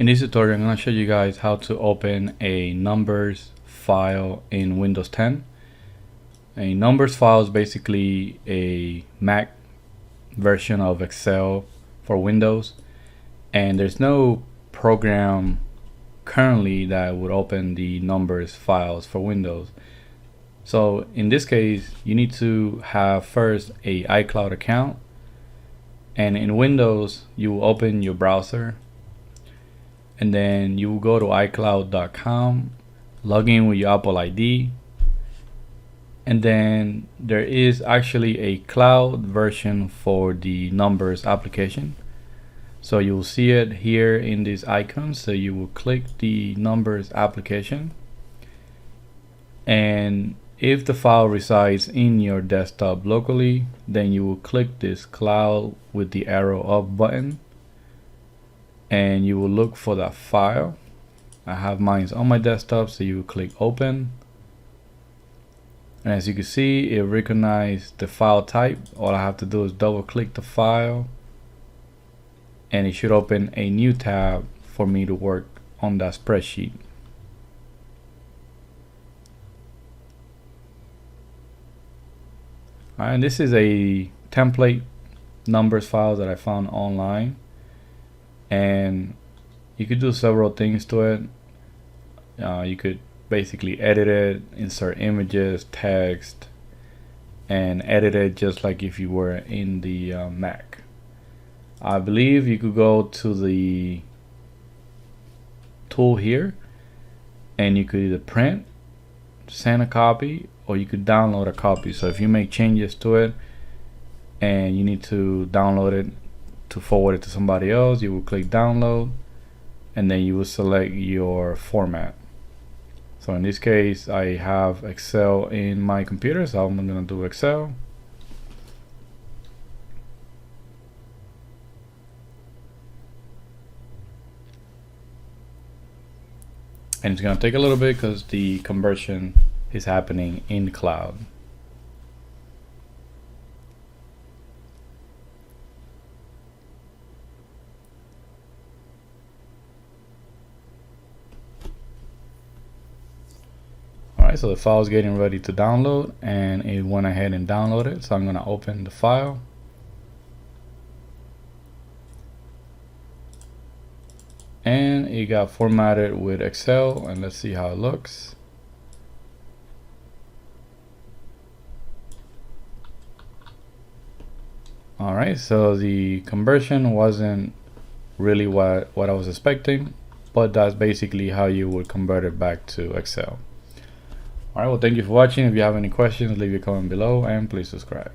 In this tutorial, I'm going to show you guys how to open a numbers file in Windows 10. A numbers file is basically a Mac version of Excel for Windows, and there's no program currently that would open the numbers files for Windows. So in this case, you need to have first a iCloud account, and in Windows you will open your browser, and then you will go to iCloud.com, log in with your Apple ID, and then there is actually a cloud version for the numbers application. So you will see it here in these icons. So you will click the numbers application, and if the file resides in your desktop locally, then you will click this cloud with the arrow up button, and you will look for that file. I have mine on my desktop, so you will click open, and as you can see, it recognized the file type. All I have to do is double click the file, and it should open a new tab for me to work on that spreadsheet. Alright, this is a template numbers file that I found online, and you could do several things to it. You could basically edit it, insert images, text, and edit it just like if you were in the Mac. I believe you could go to the tool here, and you could either print, send a copy, or you could download a copy. So if you make changes to it and you need to download it to forward it to somebody else, you will click download, and then you will select your format. So in this case, I have Excel in my computer, so I'm going to do Excel. And it's going to take a little bit because the conversion is happening in cloud. Alright, so the file is getting ready to download, and it went ahead and downloaded. So I'm going to open the file. And it got formatted with Excel, and let's see how it looks. Alright, so the conversion wasn't really what I was expecting, but that's basically how you would convert it back to Excel. Alright, well, thank you for watching. If you have any questions, leave your comment below, and please subscribe.